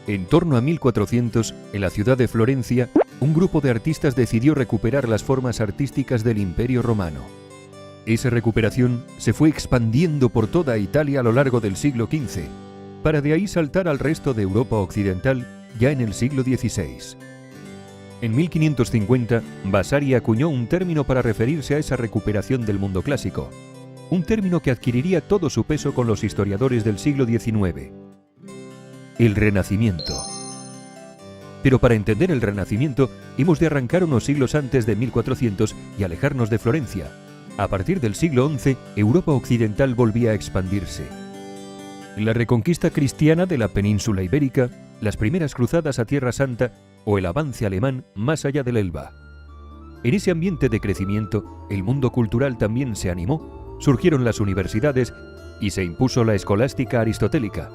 En torno a 1400, en la ciudad de Florencia, un grupo de artistas decidió recuperar las formas artísticas del Imperio Romano. Esa recuperación se fue expandiendo por toda Italia a lo largo del siglo XV, para de ahí saltar al resto de Europa occidental ya en el siglo XVI. En 1550, Vasari acuñó un término para referirse a esa recuperación del mundo clásico, un término que adquiriría todo su peso con los historiadores del siglo XIX: el Renacimiento. Pero para entender el Renacimiento hemos de arrancar unos siglos antes de 1400 y alejarnos de Florencia. A partir del siglo XI, Europa occidental volvía a expandirse. La reconquista cristiana de la península ibérica, las primeras cruzadas a Tierra Santa o el avance alemán más allá del Elba. En ese ambiente de crecimiento, el mundo cultural también se animó, surgieron las universidades y se impuso la escolástica aristotélica.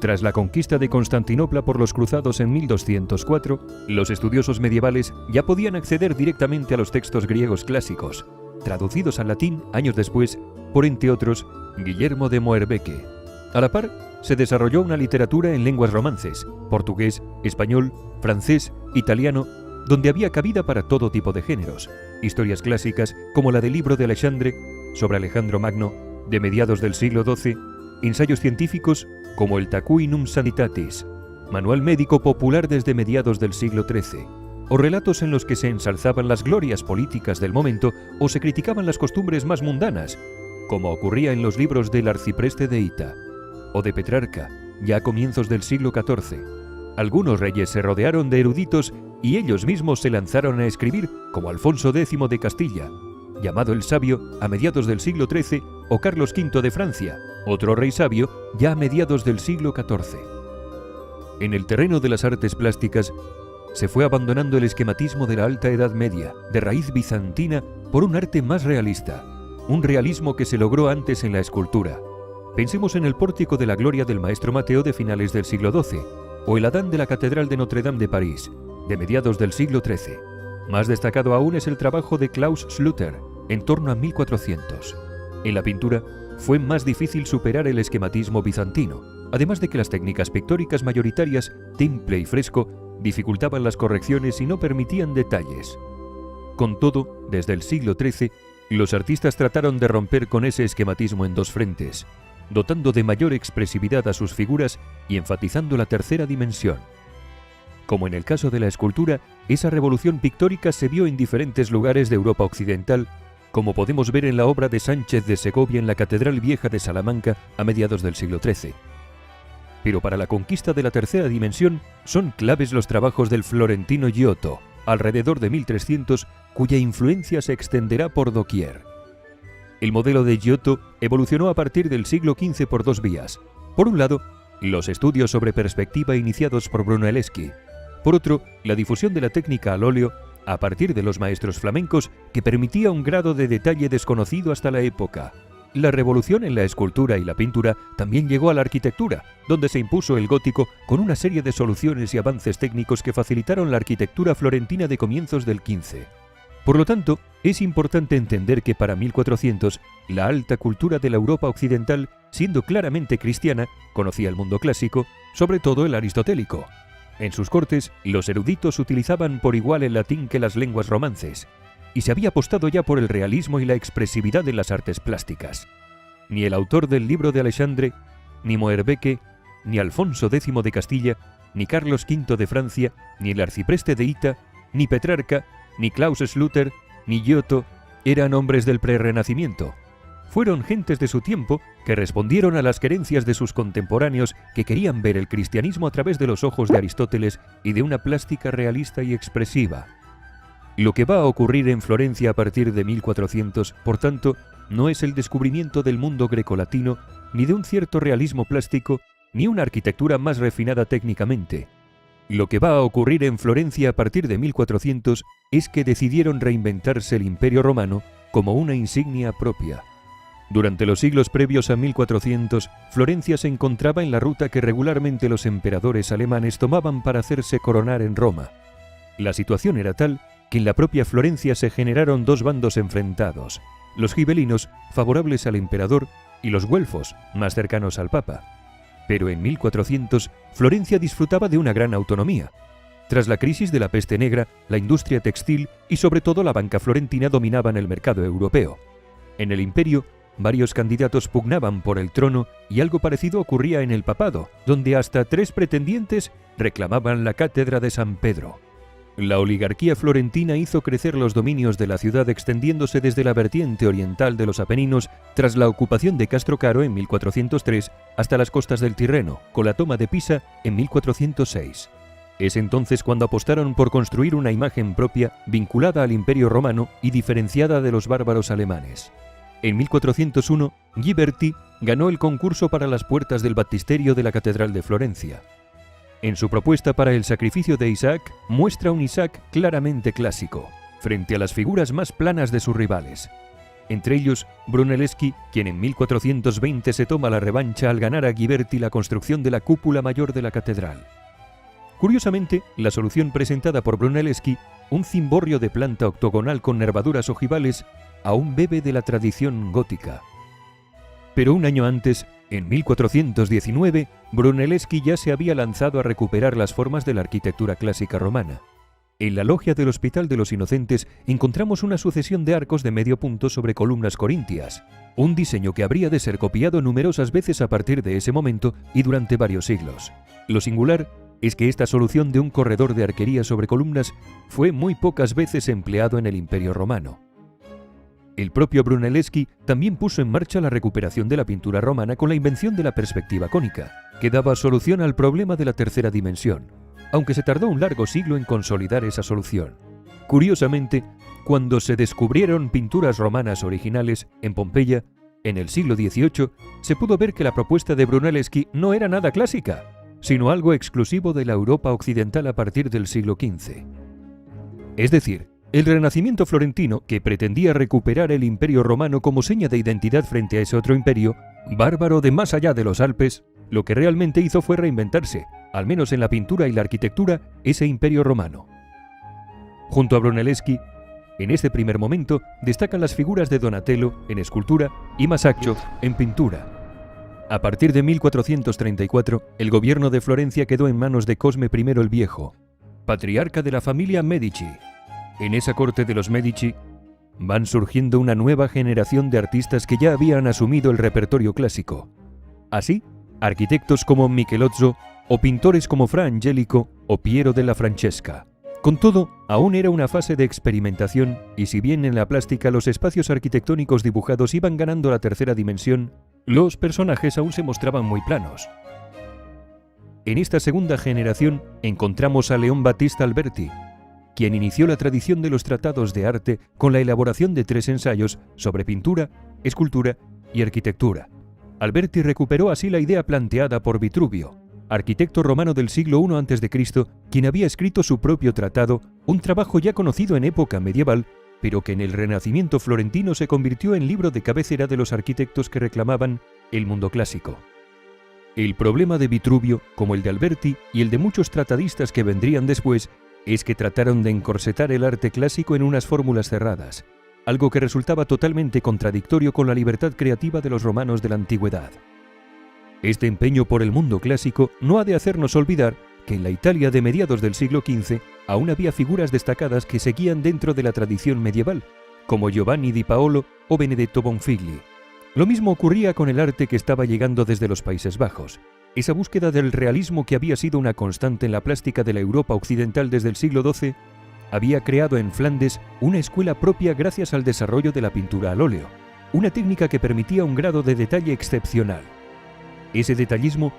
Tras la conquista de Constantinopla por los cruzados en 1204, los estudiosos medievales ya podían acceder directamente a los textos griegos clásicos, traducidos al latín años después por, entre otros, Guillermo de Moerbeke. A la par, se desarrolló una literatura en lenguas romances, portugués, español, francés, italiano, donde había cabida para todo tipo de géneros. Historias clásicas como la del libro de Alexandre, sobre Alejandro Magno, de mediados del siglo XII, ensayos científicos como el Tacuinum Sanitatis, manual médico popular desde mediados del siglo XIII, o relatos en los que se ensalzaban las glorias políticas del momento o se criticaban las costumbres más mundanas, como ocurría en los libros del Arcipreste de Hita o de Petrarca, ya a comienzos del siglo XIV. Algunos reyes se rodearon de eruditos y ellos mismos se lanzaron a escribir, como Alfonso X de Castilla, llamado el Sabio, a mediados del siglo XIII, o Carlos V de Francia, otro rey sabio, ya a mediados del siglo XIV. En el terreno de las artes plásticas, se fue abandonando el esquematismo de la Alta Edad Media, de raíz bizantina, por un arte más realista, un realismo que se logró antes en la escultura. Pensemos en el pórtico de la Gloria del Maestro Mateo de finales del siglo XII, o el Adán de la Catedral de Notre Dame de París, de mediados del siglo XIII. Más destacado aún es el trabajo de Klaus Schluter, en torno a 1400. En la pintura, fue más difícil superar el esquematismo bizantino, además de que las técnicas pictóricas mayoritarias, temple y fresco, dificultaban las correcciones y no permitían detalles. Con todo, desde el siglo XIII, los artistas trataron de romper con ese esquematismo en dos frentes, dotando de mayor expresividad a sus figuras y enfatizando la tercera dimensión. Como en el caso de la escultura, esa revolución pictórica se vio en diferentes lugares de Europa occidental, como podemos ver en la obra de Sánchez de Segovia en la Catedral Vieja de Salamanca a mediados del siglo XIII. Pero para la conquista de la tercera dimensión son claves los trabajos del florentino Giotto, alrededor de 1300, cuya influencia se extenderá por doquier. El modelo de Giotto evolucionó a partir del siglo XV por dos vías. Por un lado, los estudios sobre perspectiva iniciados por Brunelleschi. Por otro, la difusión de la técnica al óleo a partir de los maestros flamencos, que permitía un grado de detalle desconocido hasta la época. La revolución en la escultura y la pintura también llegó a la arquitectura, donde se impuso el gótico con una serie de soluciones y avances técnicos que facilitaron la arquitectura florentina de comienzos del XV. Por lo tanto, es importante entender que para 1400, la alta cultura de la Europa occidental, siendo claramente cristiana, conocía el mundo clásico, sobre todo el aristotélico. En sus cortes, los eruditos utilizaban por igual el latín que las lenguas romances, y se había apostado ya por el realismo y la expresividad en las artes plásticas. Ni el autor del libro de Alexandre, ni Moerbeke, ni Alfonso X de Castilla, ni Carlos V de Francia, ni el arcipreste de Hita, ni Petrarca, ni Klaus Schluter, ni Giotto eran hombres del prerrenacimiento. Fueron gentes de su tiempo que respondieron a las querencias de sus contemporáneos que querían ver el cristianismo a través de los ojos de Aristóteles y de una plástica realista y expresiva. Lo que va a ocurrir en Florencia a partir de 1400, por tanto, no es el descubrimiento del mundo grecolatino, ni de un cierto realismo plástico, ni una arquitectura más refinada técnicamente. Lo que va a ocurrir en Florencia a partir de 1400 es que decidieron reinventarse el Imperio Romano como una insignia propia. Durante los siglos previos a 1400, Florencia se encontraba en la ruta que regularmente los emperadores alemanes tomaban para hacerse coronar en Roma. La situación era tal que en la propia Florencia se generaron dos bandos enfrentados, los gibelinos, favorables al emperador, y los güelfos, más cercanos al papa. Pero en 1400, Florencia disfrutaba de una gran autonomía. Tras la crisis de la peste negra, la industria textil y sobre todo la banca florentina dominaban el mercado europeo. En el imperio, varios candidatos pugnaban por el trono y algo parecido ocurría en el papado, donde hasta 3 pretendientes reclamaban la cátedra de San Pedro. La oligarquía florentina hizo crecer los dominios de la ciudad extendiéndose desde la vertiente oriental de los Apeninos tras la ocupación de Castrocaro en 1403 hasta las costas del Tirreno, con la toma de Pisa en 1406. Es entonces cuando apostaron por construir una imagen propia vinculada al Imperio Romano y diferenciada de los bárbaros alemanes. En 1401, Ghiberti ganó el concurso para las puertas del baptisterio de la Catedral de Florencia. En su propuesta para el sacrificio de Isaac, muestra un Isaac claramente clásico, frente a las figuras más planas de sus rivales. Entre ellos, Brunelleschi, quien en 1420 se toma la revancha al ganar a Ghiberti la construcción de la cúpula mayor de la catedral. Curiosamente, la solución presentada por Brunelleschi, un cimborrio de planta octogonal con nervaduras ojivales, aún bebe de la tradición gótica. Pero un año antes, en 1419, Brunelleschi ya se había lanzado a recuperar las formas de la arquitectura clásica romana. En la logia del Hospital de los Inocentes encontramos una sucesión de arcos de medio punto sobre columnas corintias, un diseño que habría de ser copiado numerosas veces a partir de ese momento y durante varios siglos. Lo singular es que esta solución de un corredor de arquería sobre columnas fue muy pocas veces empleado en el Imperio Romano. El propio Brunelleschi también puso en marcha la recuperación de la pintura romana con la invención de la perspectiva cónica, que daba solución al problema de la tercera dimensión, aunque se tardó un largo siglo en consolidar esa solución. Curiosamente, cuando se descubrieron pinturas romanas originales en Pompeya, en el siglo XVIII, se pudo ver que la propuesta de Brunelleschi no era nada clásica, sino algo exclusivo de la Europa occidental a partir del siglo XV. Es decir, el Renacimiento florentino, que pretendía recuperar el Imperio Romano como seña de identidad frente a ese otro imperio, bárbaro de más allá de los Alpes, lo que realmente hizo fue reinventarse, al menos en la pintura y la arquitectura, ese Imperio Romano. Junto a Brunelleschi, en este primer momento destacan las figuras de Donatello en escultura y Masaccio en pintura. A partir de 1434, el gobierno de Florencia quedó en manos de Cosme I el Viejo, patriarca de la familia Medici. En esa corte de los Medici van surgiendo una nueva generación de artistas que ya habían asumido el repertorio clásico. Así, arquitectos como Michelozzo o pintores como Fra Angelico o Piero della Francesca. Con todo, aún era una fase de experimentación y si bien en la plástica los espacios arquitectónicos dibujados iban ganando la tercera dimensión, los personajes aún se mostraban muy planos. En esta segunda generación encontramos a León Battista Alberti, quien inició la tradición de los tratados de arte con la elaboración de 3 ensayos sobre pintura, escultura y arquitectura. Alberti recuperó así la idea planteada por Vitruvio, arquitecto romano del siglo I a.C., quien había escrito su propio tratado, un trabajo ya conocido en época medieval, pero que en el Renacimiento florentino se convirtió en libro de cabecera de los arquitectos que reclamaban el mundo clásico. El problema de Vitruvio, como el de Alberti y el de muchos tratadistas que vendrían después, es que trataron de encorsetar el arte clásico en unas fórmulas cerradas, algo que resultaba totalmente contradictorio con la libertad creativa de los romanos de la antigüedad. Este empeño por el mundo clásico no ha de hacernos olvidar que en la Italia de mediados del siglo XV aún había figuras destacadas que seguían dentro de la tradición medieval, como Giovanni di Paolo o Benedetto Bonfigli. Lo mismo ocurría con el arte que estaba llegando desde los Países Bajos. Esa búsqueda del realismo que había sido una constante en la plástica de la Europa occidental desde el siglo XII, había creado en Flandes una escuela propia gracias al desarrollo de la pintura al óleo, una técnica que permitía un grado de detalle excepcional. Ese detallismo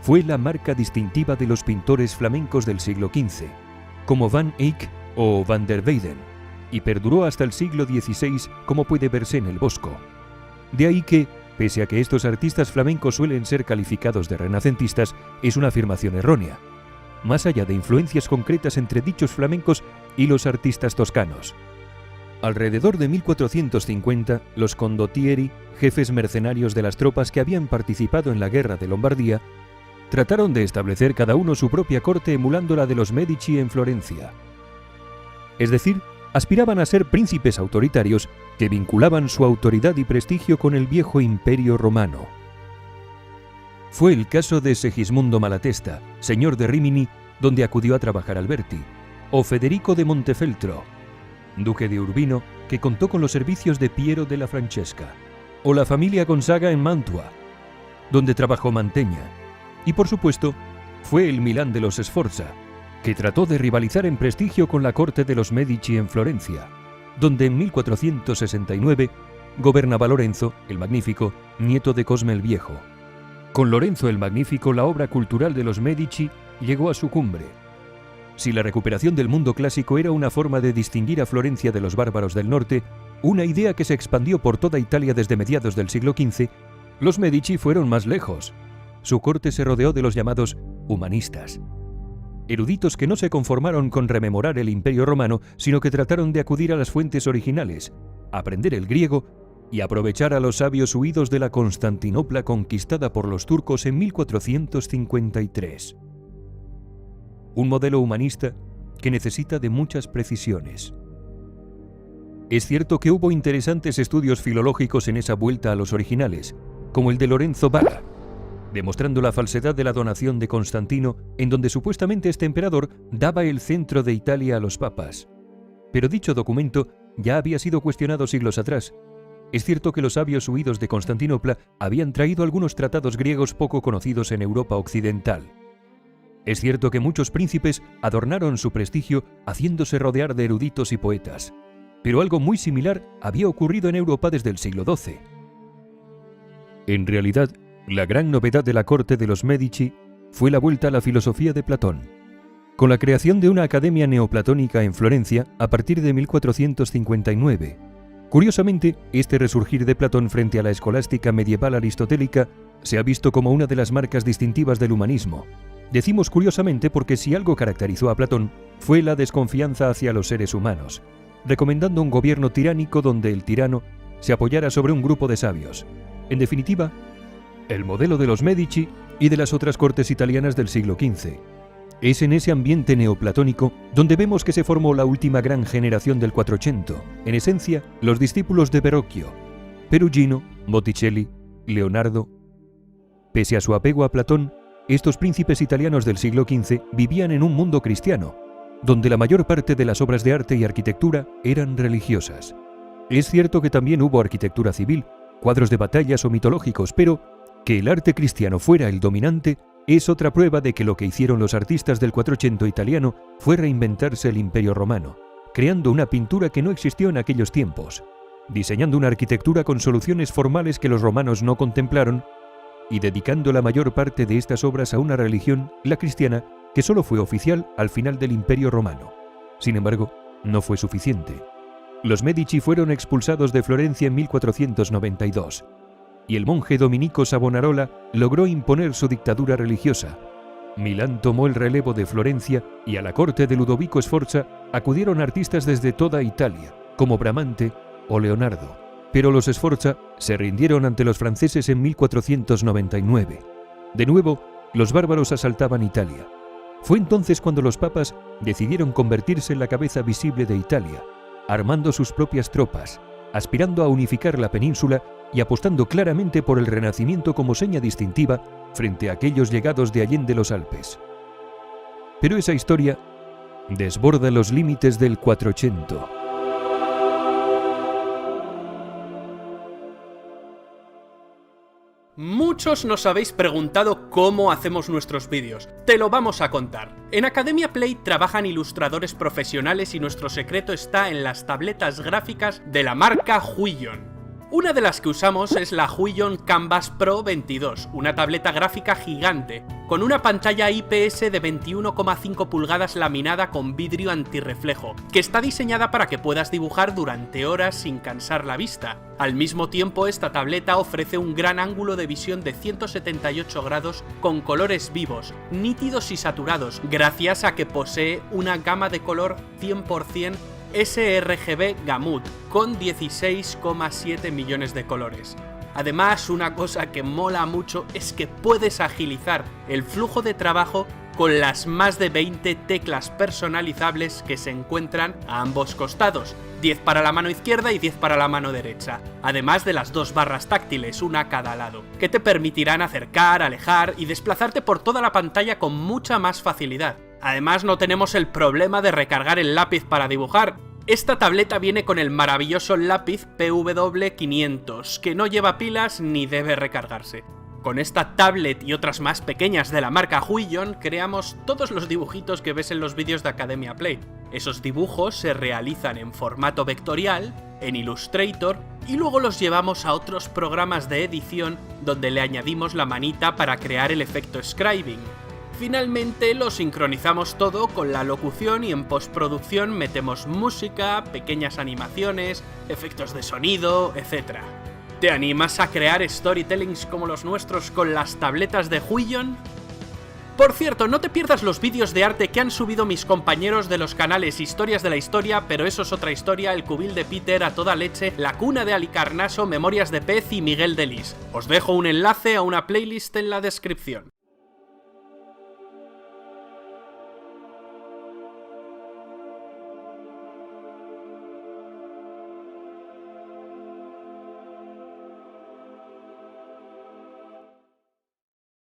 fue la marca distintiva de los pintores flamencos del siglo XV, como Van Eyck o Van der Weyden, y perduró hasta el siglo XVI, como puede verse en el Bosco. De ahí que, pese a que estos artistas flamencos suelen ser calificados de renacentistas, es una afirmación errónea, más allá de influencias concretas entre dichos flamencos y los artistas toscanos. Alrededor de 1450, los condottieri, jefes mercenarios de las tropas que habían participado en la guerra de Lombardía, trataron de establecer cada uno su propia corte emulando la de los Medici en Florencia. Es decir, aspiraban a ser príncipes autoritarios que vinculaban su autoridad y prestigio con el viejo imperio romano. Fue el caso de Segismundo Malatesta, señor de Rímini, donde acudió a trabajar Alberti, o Federico de Montefeltro, duque de Urbino, que contó con los servicios de Piero della Francesca, o la familia Gonzaga en Mantua, donde trabajó Mantegna, y por supuesto, fue el Milán de los Sforza, que trató de rivalizar en prestigio con la corte de los Medici en Florencia, donde en 1469 gobernaba Lorenzo el Magnífico, nieto de Cosme el Viejo. Con Lorenzo el Magnífico, la obra cultural de los Medici llegó a su cumbre. Si la recuperación del mundo clásico era una forma de distinguir a Florencia de los bárbaros del norte, una idea que se expandió por toda Italia desde mediados del siglo XV, los Medici fueron más lejos. Su corte se rodeó de los llamados humanistas, eruditos que no se conformaron con rememorar el Imperio Romano, sino que trataron de acudir a las fuentes originales, aprender el griego y aprovechar a los sabios huidos de la Constantinopla conquistada por los turcos en 1453. Un modelo humanista que necesita de muchas precisiones. Es cierto que hubo interesantes estudios filológicos en esa vuelta a los originales, como el de Lorenzo Valla, demostrando la falsedad de la donación de Constantino, en donde supuestamente este emperador daba el centro de Italia a los papas. Pero dicho documento ya había sido cuestionado siglos atrás. Es cierto que los sabios huidos de Constantinopla habían traído algunos tratados griegos poco conocidos en Europa occidental. Es cierto que muchos príncipes adornaron su prestigio haciéndose rodear de eruditos y poetas, pero algo muy similar había ocurrido en Europa desde el siglo XII. En realidad, la gran novedad de la corte de los Medici fue la vuelta a la filosofía de Platón, con la creación de una academia neoplatónica en Florencia a partir de 1459. Curiosamente, este resurgir de Platón frente a la escolástica medieval aristotélica se ha visto como una de las marcas distintivas del humanismo. Decimos curiosamente porque si algo caracterizó a Platón fue la desconfianza hacia los seres humanos, recomendando un gobierno tiránico donde el tirano se apoyara sobre un grupo de sabios. En definitiva, el modelo de los Medici y de las otras cortes italianas del siglo XV. Es en ese ambiente neoplatónico donde vemos que se formó la última gran generación del Quattrocento, en esencia, los discípulos de Verrocchio, Perugino, Botticelli, Leonardo. Pese a su apego a Platón, estos príncipes italianos del siglo XV vivían en un mundo cristiano, donde la mayor parte de las obras de arte y arquitectura eran religiosas. Es cierto que también hubo arquitectura civil, cuadros de batallas o mitológicos, pero que el arte cristiano fuera el dominante es otra prueba de que lo que hicieron los artistas del Quattrocento italiano fue reinventarse el Imperio Romano, creando una pintura que no existió en aquellos tiempos, diseñando una arquitectura con soluciones formales que los romanos no contemplaron y dedicando la mayor parte de estas obras a una religión, la cristiana, que solo fue oficial al final del Imperio Romano. Sin embargo, no fue suficiente. Los Medici fueron expulsados de Florencia en 1492, y el monje dominico Savonarola logró imponer su dictadura religiosa. Milán tomó el relevo de Florencia y a la corte de Ludovico Sforza acudieron artistas desde toda Italia, como Bramante o Leonardo. Pero los Sforza se rindieron ante los franceses en 1499. De nuevo, los bárbaros asaltaban Italia. Fue entonces cuando los papas decidieron convertirse en la cabeza visible de Italia, armando sus propias tropas, aspirando a unificar la península y apostando claramente por el Renacimiento como seña distintiva frente a aquellos llegados de allende los Alpes. Pero esa historia desborda los límites del Quattrocento. Muchos nos habéis preguntado cómo hacemos nuestros vídeos. Te lo vamos a contar. En Academia Play trabajan ilustradores profesionales y nuestro secreto está en las tabletas gráficas de la marca Huion. Una de las que usamos es la Huion Canvas Pro 22, una tableta gráfica gigante, con una pantalla IPS de 21,5 pulgadas laminada con vidrio antirreflejo, que está diseñada para que puedas dibujar durante horas sin cansar la vista. Al mismo tiempo, esta tableta ofrece un gran ángulo de visión de 178 grados con colores vivos, nítidos y saturados, gracias a que posee una gama de color 100% sRGB Gamut, con 16,7 millones de colores. Además, una cosa que mola mucho es que puedes agilizar el flujo de trabajo con las más de 20 teclas personalizables que se encuentran a ambos costados, 10 para la mano izquierda y 10 para la mano derecha, además de las 2 barras táctiles, una a cada lado, que te permitirán acercar, alejar y desplazarte por toda la pantalla con mucha más facilidad. Además, no tenemos el problema de recargar el lápiz para dibujar. Esta tableta viene con el maravilloso lápiz PW500, que no lleva pilas ni debe recargarse. Con esta tablet y otras más pequeñas de la marca Huion creamos todos los dibujitos que ves en los vídeos de Academia Play. Esos dibujos se realizan en formato vectorial, en Illustrator, y luego los llevamos a otros programas de edición donde le añadimos la manita para crear el efecto scribing. Finalmente lo sincronizamos todo con la locución y en postproducción metemos música, pequeñas animaciones, efectos de sonido, etc. ¿Te animas a crear storytellings como los nuestros con las tabletas de Huion? Por cierto, no te pierdas los vídeos de arte que han subido mis compañeros de los canales Historias de la Historia, pero eso es otra historia, El Cubil de Peter, A Toda Leche, La Cuna de Alicarnaso, Memorias de Pez y Miguel de Lis. Os dejo un enlace a una playlist en la descripción.